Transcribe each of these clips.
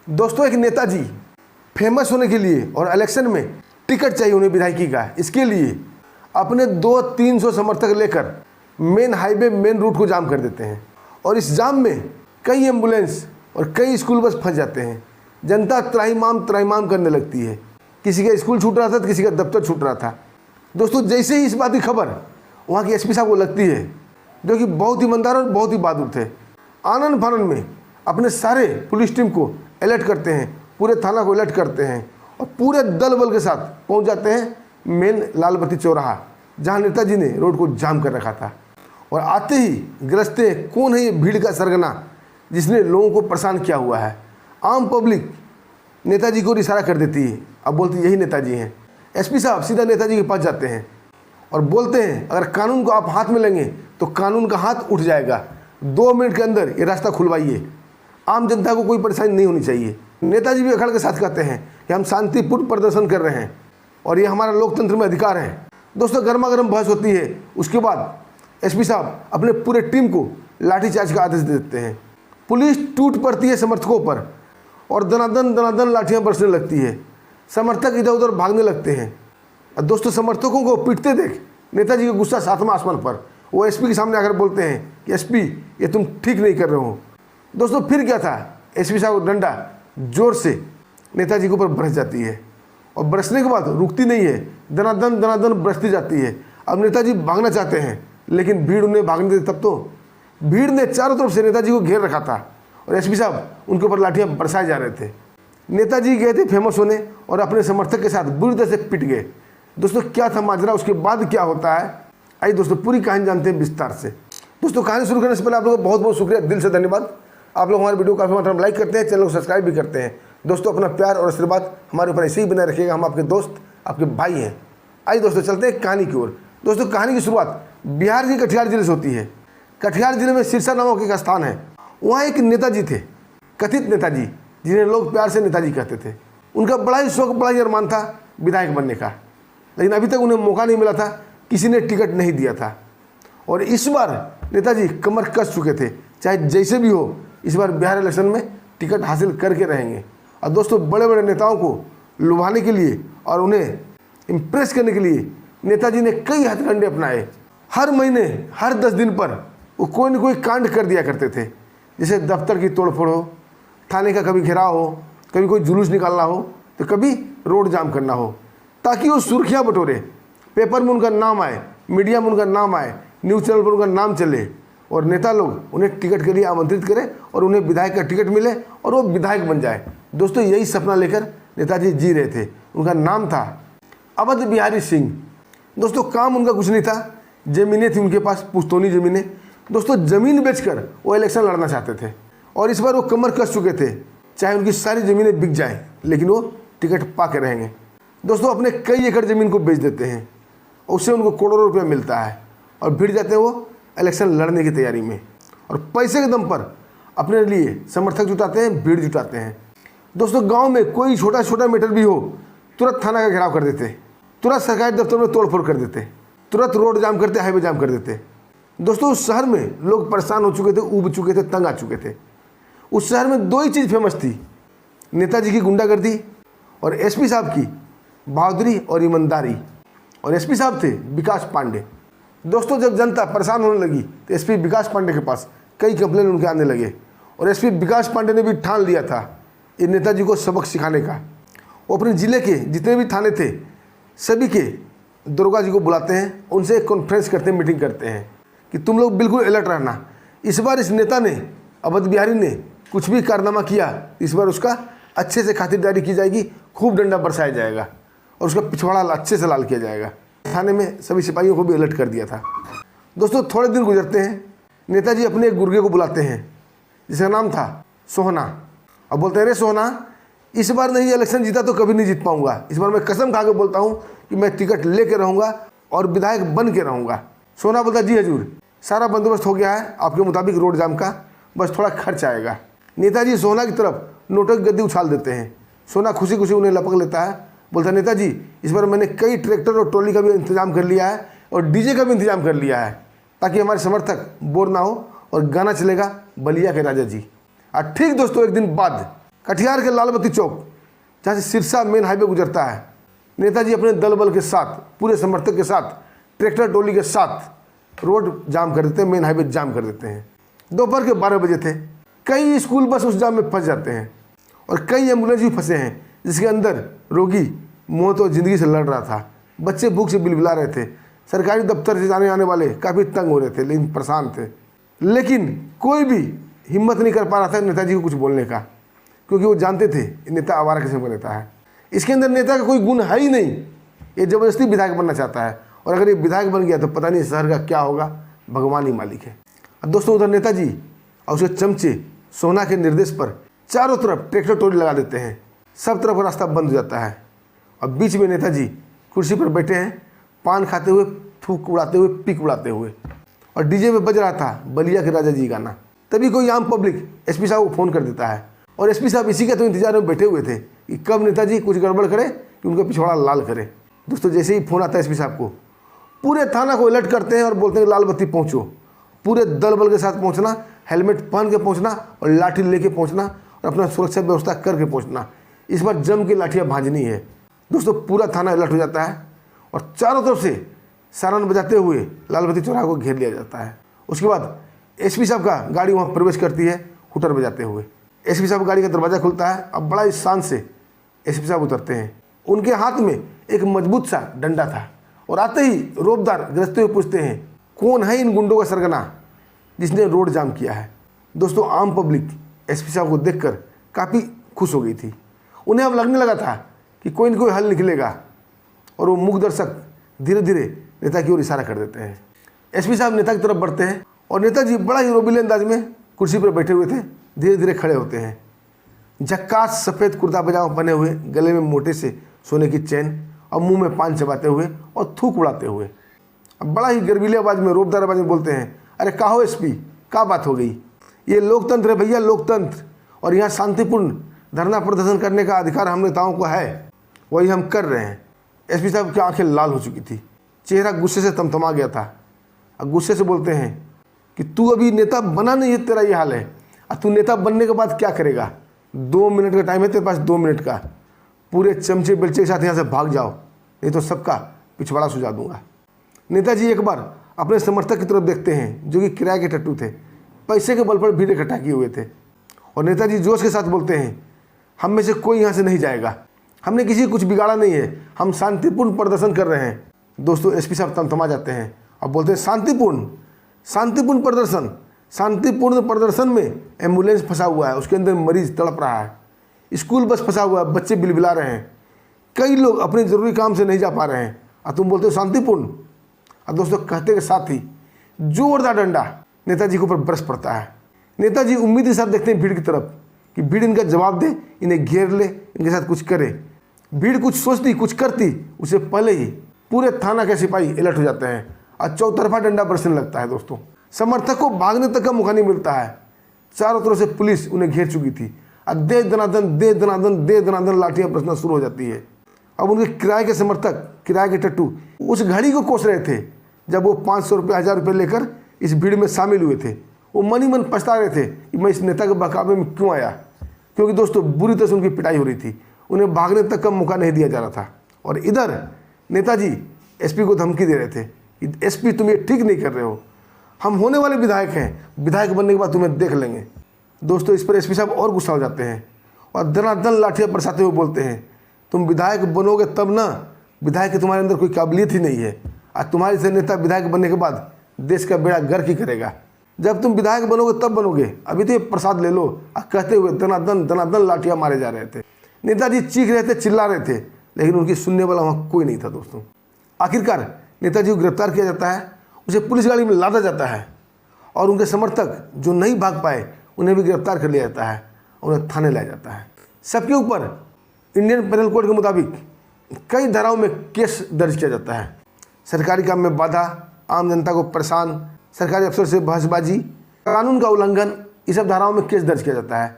दोस्तों एक नेताजी फेमस होने के लिए और इलेक्शन में टिकट चाहिए उन्हें विधायकी का, इसके लिए अपने 200-300 समर्थक लेकर मेन हाईवे मेन रूट को जाम कर देते हैं और इस जाम में कई एम्बुलेंस और कई स्कूल बस फंस जाते हैं। जनता त्राहिमाम करने लगती है। किसी का स्कूल छूट रहा था तो किसी का दफ्तर छूट रहा था। दोस्तों जैसे ही इस बात की खबर वहाँ के एसपी साहब को लगती है, जो कि बहुत ईमानदार और बहुत ही बहादुर थे, आनन फानन में अपने सारे पुलिस टीम को अलर्ट करते हैं, पूरे थाना को अलर्ट करते हैं और पूरे दल बल के साथ पहुंच जाते हैं मेन लालबत्ती चौराहा, जहां नेताजी ने रोड को जाम कर रखा था। और आते ही गरजते हैं, कौन है ये भीड़ का सरगना जिसने लोगों को परेशान किया हुआ है। आम पब्लिक नेताजी को इशारा कर देती है, अब बोलती यही नेताजी हैं। एसपी साहब सीधा नेताजी के पास जाते हैं और बोलते हैं अगर कानून को आप हाथ में लेंगे तो कानून का हाथ उठ जाएगा, 2 मिनट के अंदर ये रास्ता खुलवाइए, आम जनता को कोई परेशानी नहीं होनी चाहिए। नेताजी भी अखड़ के साथ कहते हैं कि हम शांतिपूर्ण प्रदर्शन कर रहे हैं और ये हमारा लोकतंत्र में अधिकार है। दोस्तों गर्मा गर्म बहस होती है। उसके बाद एसपी साहब अपने पूरे टीम को लाठीचार्ज का आदेश दे देते हैं। पुलिस टूट पड़ती है समर्थकों पर और दनादन लाठियाँ बरसने लगती है। समर्थक इधर उधर भागने लगते हैं और दोस्तों समर्थकों को पीटते देख नेताजी का गुस्सा 7वां आसमान पर। वो एसपी के सामने आकर बोलते हैं कि एसपी ये तुम ठीक नहीं कर रहे हो। दोस्तों फिर क्या था, एसपी साहब को डंडा जोर से नेताजी के ऊपर बरस जाती है और बरसने के बाद रुकती नहीं है, दनादन बरसती जाती है। अब नेताजी भागना चाहते हैं लेकिन भीड़ उन्हें भागने देती। तब तो भीड़ ने चारों तरफ से नेताजी को घेर रखा था और एसपी साहब उनके ऊपर लाठियाँ बरसाए जा रहे थे। नेताजी गए थे फेमस होने और अपने समर्थक के साथ बुरी तरह से पिट गए। दोस्तों क्या था माजरा, उसके बाद क्या होता है, आइए दोस्तों पूरी कहानी जानते हैं विस्तार से। दोस्तों कहानी शुरू करने से पहले आप लोगों का बहुत बहुत शुक्रिया, दिल से धन्यवाद। आप लोग हमारे वीडियो काफ़ी मात्रा में लाइक करते हैं, चैनल को सब्सक्राइब भी करते हैं। दोस्तों अपना प्यार और आशीर्वाद हमारे ऊपर ऐसे ही बनाए रखिएगा, हम आपके दोस्त आपके भाई हैं। आइए दोस्तों चलते हैं कहानी की ओर। दोस्तों कहानी की शुरुआत बिहार के कटिहार जिले से होती है। कटिहार जिले में सिरसा नामक एक स्थान है। वहाँ एक नेताजी थे, कथित नेताजी, जिन्हें लोग प्यार से नेताजी कहते थे। उनका बड़ा ही शौक, बड़ा ही अरमान था विधायक बनने का, लेकिन अभी तक उन्हें मौका नहीं मिला था, किसी ने टिकट नहीं दिया था। और इस बार नेताजी कमर कस चुके थे, चाहे जैसे भी हो इस बार बिहार इलेक्शन में टिकट हासिल करके रहेंगे। और दोस्तों बड़े बड़े नेताओं को लुभाने के लिए और उन्हें इम्प्रेस करने के लिए नेताजी ने कई हथकंडे अपनाए। हर महीने हर 10 दिन पर वो कोई न कोई कांड कर दिया करते थे, जैसे दफ्तर की तोड़फोड़ हो, थाने का कभी घेराव हो, कभी कोई जुलूस निकालना हो, तो कभी रोड जाम करना हो, ताकि वो सुर्खियाँ बटोरे, पेपर में उनका नाम आए, मीडिया में उनका नाम आए, न्यूज़ चैनल पर उनका नाम चले और नेता लोग उन्हें टिकट के लिए आमंत्रित करें और उन्हें विधायक का टिकट मिले और वो विधायक बन जाए। दोस्तों यही सपना लेकर नेताजी जी रहे थे। उनका नाम था अवध बिहारी सिंह। दोस्तों काम उनका कुछ नहीं था, ज़मीनें थी उनके पास, पुश्तौनी ज़मीनें। दोस्तों ज़मीन बेचकर वो इलेक्शन लड़ना चाहते थे और इस बार वो कमर कस चुके थे, चाहे उनकी सारी ज़मीनें बिक जाएँ लेकिन वो टिकट पा के रहेंगे। दोस्तों अपने कई एकड़ ज़मीन को बेच देते हैं, उससे उनको करोड़ों रुपया मिलता है और भिड़ जाते हैं वो इलेक्शन लड़ने की तैयारी में और पैसे के दम पर अपने लिए समर्थक जुटाते हैं, भीड़ जुटाते हैं। दोस्तों गांव में कोई छोटा छोटा मैटर भी हो तुरंत थाना का घेराव कर देते, तुरंत सरकारी दफ्तर में तोड़फोड़ कर देते, तुरंत रोड जाम करते, हाईवे जाम कर देते। दोस्तों उस शहर में लोग परेशान हो चुके थे, ऊब चुके थे, तंग आ चुके थे। उस शहर में 2 ही चीज़ फेमस थी, नेताजी की गुंडागर्दी और एसपी साहब की बहादुरी और ईमानदारी। और एसपी साहब थे विकास पांडे। दोस्तों जब जनता परेशान होने लगी तो एसपी विकास पांडे के पास कई कंप्लेन उनके आने लगे और एसपी विकास पांडे ने भी ठान लिया था ये नेताजी को सबक सिखाने का। वो अपने ज़िले के जितने भी थाने थे सभी के दरोगा जी को बुलाते हैं, उनसे एक कॉन्फ्रेंस करते हैं, मीटिंग करते हैं कि तुम लोग बिल्कुल अलर्ट रहना। इस बार इस नेता ने, अवध बिहारी ने कुछ भी कारनामा किया, इस बार उसका अच्छे से खातिरदारी की जाएगी, खूब डंडा बरसाया जाएगा और उसका पिछवाड़ा अच्छे से लाल किया जाएगा। थाने में सभी सिपाहियों को भी अलर्ट कर दिया था। दोस्तों थोड़े दिन गुजरते हैं, नेताजी अपने एक गुर्गे को बुलाते हैं जिसका नाम था सोहना। अब बोलते हैं अरे सोहना, इस बार नहीं इलेक्शन जीता तो कभी नहीं जीत पाऊंगा, इस बार मैं कसम खा के बोलता हूँ कि मैं टिकट लेके रहूँगा और विधायक बन के रहूँगा। सोहना बोलता जी हजूर, सारा बंदोबस्त हो गया है आपके मुताबिक रोड जाम का, बस थोड़ा खर्च आएगा। नेताजी सोहना की तरफ नोटों की गद्दी उछाल देते हैं। सोहना खुशी खुशी उन्हें लपक लेता है, बोलता है नेताजी इस बार मैंने कई ट्रैक्टर और ट्रॉली का भी इंतजाम कर लिया है और डीजे का भी इंतजाम कर लिया है, ताकि हमारे समर्थक बोर ना हो और गाना चलेगा बलिया के राजा जी। और ठीक दोस्तों एक दिन बाद कटिहार के लालबत्ती चौक जहाँ से सिरसा मेन हाईवे गुजरता है, नेताजी अपने दल बल के साथ, पूरे समर्थक के साथ, ट्रैक्टर टोली के साथ रोड जाम कर देते हैं, मेन हाईवे जाम कर देते हैं। दोपहर के 12 बजे थे। कई स्कूल बस उस जाम में फंस जाते हैं और कई एम्बुलेंस भी फंसे हैं, जिसके अंदर रोगी मौत और ज़िंदगी से लड़ रहा था। बच्चे भूख से बिलबिला रहे थे। सरकारी दफ्तर से जाने आने वाले काफ़ी तंग हो रहे थे, लेकिन परेशान थे। लेकिन कोई भी हिम्मत नहीं कर पा रहा था नेताजी को कुछ बोलने का, क्योंकि वो जानते थे नेता आवारा किस्म का नेता है। इसके अंदर नेता का कोई गुण है ही नहीं। ये ज़बरदस्ती विधायक बनना चाहता है, और अगर ये विधायक बन गया तो पता नहीं शहर का क्या होगा, भगवान ही मालिक है। अब दोस्तों, उधर नेताजी और उसके चमचे सोना के निर्देश पर चारों तरफ ट्रैक्टर टोली लगा देते हैं। सब तरफ रास्ता बंद हो जाता है और बीच में नेताजी कुर्सी पर बैठे हैं, पान खाते हुए, फूक उड़ाते हुए, पीक उड़ाते हुए, और डीजे में बज रहा था बलिया के राजा जी गाना। तभी कोई आम पब्लिक एसपी साहब को फ़ोन कर देता है, और एसपी साहब इसी के तो इंतजार में बैठे हुए थे कि कब नेताजी कुछ गड़बड़ करे कि उनका पिछवाड़ा लाल करे। दोस्तों, जैसे ही फ़ोन आता है एसपी साहब को, पूरे थाना को अलर्ट करते हैं और बोलते हैं लाल बत्ती पहुँचो। पूरे दल बल के साथ पहुँचना, हेलमेट पहन के पहुँचना और लाठी लेके पहुँचना और अपना सुरक्षा व्यवस्था करके पहुँचना। इस बार जम के लाठियाँ भांजनी है। दोस्तों, पूरा थाना अलर्ट हो जाता है और चारों तरफ से सारन बजाते हुए लालबत्ती चौराहा को घेर लिया जाता है। उसके बाद एसपी साहब का गाड़ी वहाँ प्रवेश करती है, हुटर बजाते हुए। एसपी साहब गाड़ी का दरवाज़ा खुलता है। अब बड़ा इस शान से एसपी साहब उतरते हैं। उनके हाथ में एक मजबूत सा डंडा था, और आते ही रोबदार गरजते हुए पूछते हैं, कौन है इन गुंडों का सरगना जिसने रोड जाम किया है। दोस्तों, आम पब्लिक एसपी साहब को देखकर काफ़ी खुश हो गई थी। उन्हें अब लगने लगा था कि कोई न कोई हल निकलेगा, और वो मूक दर्शक धीरे धीरे नेता की ओर इशारा कर देते हैं। एसपी साहब नेता की तरफ बढ़ते हैं और नेताजी बड़ा ही रोबीले अंदाज में कुर्सी पर बैठे हुए थे, धीरे धीरे खड़े होते हैं। झक्कास सफ़ेद कुर्ता पजामा पहने हुए, गले में मोटे से सोने की चैन और मुंह में पान चबाते हुए और थूक उड़ाते हुए अब बड़ा ही गर्वीले आवाज़ में, रोबदार आवाज़ में बोलते हैं, अरे का हो एसपी, क्या बात हो गई? ये लोकतंत्र है भैया, लोकतंत्र, और यहाँ शांतिपूर्ण धरना प्रदर्शन करने का अधिकार हम नेताओं को है, वही हम कर रहे हैं। एसपी साहब की आंखें लाल हो चुकी थी, चेहरा गुस्से से तमतमा गया था। अब गुस्से से बोलते हैं कि तू अभी नेता बना नहीं है, तेरा ये हाल है, और तू नेता बनने के बाद क्या करेगा? 2 मिनट का टाइम है तेरे पास, 2 मिनट का। पूरे चमचे बेलचे के साथ यहाँ से भाग जाओ, नहीं तो सबका पिछवाड़ा सुझा दूंगा। नेताजी एक बार अपने समर्थक की तरफ देखते हैं, जो कि किराए के टट्टू थे, पैसे के बल पर भीड़ इकट्ठा किए हुए थे, और नेताजी जोश के साथ बोलते हैं, हम में से कोई यहाँ से नहीं जाएगा, हमने किसी को कुछ बिगाड़ा नहीं है, हम शांतिपूर्ण प्रदर्शन कर रहे हैं। दोस्तों, एसपी साहब तमतमा जाते हैं और बोलते हैं, शांतिपूर्ण प्रदर्शन। शांतिपूर्ण प्रदर्शन में एम्बुलेंस फंसा हुआ है, उसके अंदर मरीज तड़प रहा है, स्कूल बस फंसा हुआ है, बच्चे बिलबिला रहे हैं, कई लोग अपने ज़रूरी काम से नहीं जा पा रहे हैं, और तुम बोलते हो शांतिपूर्ण। और दोस्तों, कहते के साथ ही जोरदार डंडा नेताजी के ऊपर बरस पड़ता है। नेताजी उम्मीद के साथ देखते हैं भीड़ की तरफ कि भीड़ इनका जवाब दे, इन्हें घेर ले, इनके साथ कुछ करे। भीड़ कुछ सोचती, कुछ करती, उससे पहले ही पूरे थाना के सिपाही अलर्ट हो जाते हैं और चौतरफा डंडा बरसने लगता है। दोस्तों, समर्थक को भागने तक का मौका नहीं मिलता है। चारों तरफ से पुलिस उन्हें घेर चुकी थी और दे दनादन लाठियां बरसना शुरू हो जाती है। अब उनके किराए के समर्थक, किराए के टट्टू उस घड़ी को कोस रहे थे जब वो 500 रुपये, 1000 रुपये लेकर इस भीड़ में शामिल हुए थे। वो मन ही मन पछता रहे थे कि मैं इस नेता के बहकावे में क्यों आया, क्योंकि दोस्तों बुरी तरह से उनकी पिटाई हो रही थी, उन्हें भागने तक का मौका नहीं दिया जा रहा था। और इधर नेताजी एसपी को धमकी दे रहे थे कि एसपी तुम ये ठीक नहीं कर रहे हो, हम होने वाले विधायक हैं, विधायक बनने के बाद तुम्हें देख लेंगे। दोस्तों, इस पर एसपी साहब और गुस्सा हो जाते हैं और दनादन लाठियाँ बरसाते हुए बोलते हैं, तुम विधायक बनोगे तब ना, विधायक की तुम्हारे अंदर कोई काबिलियत ही नहीं है, और तुम्हारे से नेता विधायक बनने के बाद देश का बेड़ा गर्क ही करेगा। जब तुम विधायक बनोगे तब बनोगे, अभी तो ये प्रसाद ले लो। और कहते हुए दनादन लाठियाँ मारे जा रहे थे। नेताजी चीख रहे थे, चिल्ला रहे थे, लेकिन उनकी सुनने वाला वहाँ कोई नहीं था। दोस्तों, आखिरकार नेताजी को गिरफ्तार किया जाता है, उसे पुलिस गाड़ी में लादा जाता है, और उनके समर्थक जो नहीं भाग पाए उन्हें भी गिरफ्तार कर लिया जाता है, उन्हें थाने लाया जाता है। सबके ऊपर इंडियन पेनल कोड के मुताबिक कई धाराओं में केस दर्ज किया जाता है। सरकारी काम में बाधा, आम जनता को परेशान, सरकारी अफसर से बहसबाजी, कानून का उल्लंघन, ये सब धाराओं में केस दर्ज किया जाता है,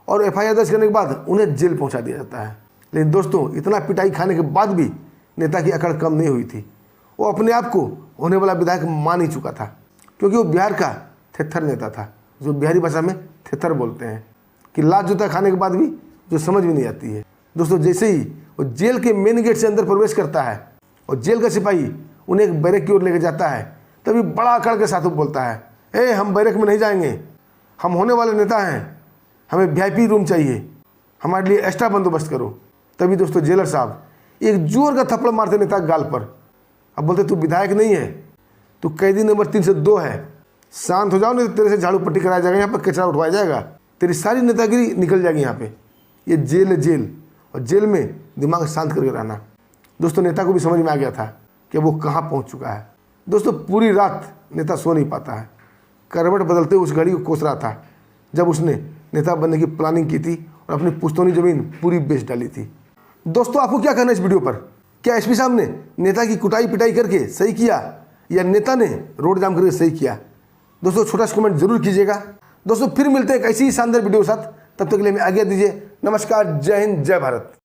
और एफआईआर दर्ज करने के बाद उन्हें जेल पहुंचा दिया जाता है। लेकिन दोस्तों, इतना पिटाई खाने के बाद भी नेता की अकड़ कम नहीं हुई थी। वो अपने आप को होने वाला विधायक मान ही चुका था, क्योंकि वो बिहार का थेथर नेता था, जो बिहारी भाषा में थेथर बोलते हैं, कि लात जूता खाने के बाद भी जो समझ में नहीं आती है। दोस्तों जैसे ही वो जेल के मेन गेट से अंदर प्रवेश करता है और जेल का सिपाही उन्हें एक बैरक की ओर लेकर जाता है, तभी बड़ा अकड़ के साथ वो बोलता है, ए हम बैरक में नहीं जाएंगे, हम होने वाले नेता हैं, हमें वीआईपी रूम चाहिए, हमारे लिए एक्स्ट्रा बंदोबस्त करो। तभी दोस्तों जेलर साहब एक जोर का थप्पड़ मारते नेता के गाल पर। अब बोलते तू विधायक नहीं है, तू कैदी नंबर 302 है, शांत हो जाओ नहीं तो तेरे से झाड़ू पट्टी कराया जाएगा, यहाँ पर कचरा उठवाया जाएगा, तेरी सारी नेतागिरी निकल जाएगी यहाँ पे। ये जेल है जेल, और जेल में दिमाग शांत करके रहना। दोस्तों नेता को भी समझ में आ गया था कि वो कहाँ पहुँच चुका है। दोस्तों पूरी रात नेता सो नहीं पाता है, करवट बदलते उस घड़ी को कोस रहा था जब उसने नेता बनने की प्लानिंग की थी और अपनी पुश्तौनी ज़मीन पूरी बेच डाली थी। दोस्तों आपको क्या कहना है इस वीडियो पर? क्या एसपी साहब ने नेता की कुटाई पिटाई करके सही किया या नेता ने रोड जाम करके सही किया? दोस्तों छोटा सा कमेंट जरूर कीजिएगा। दोस्तों फिर मिलते हैं एक ऐसी ही शानदार वीडियो के साथ, तब तक के लिए हमें आज्ञा दीजिए। नमस्कार, जय हिंद, जय भारत।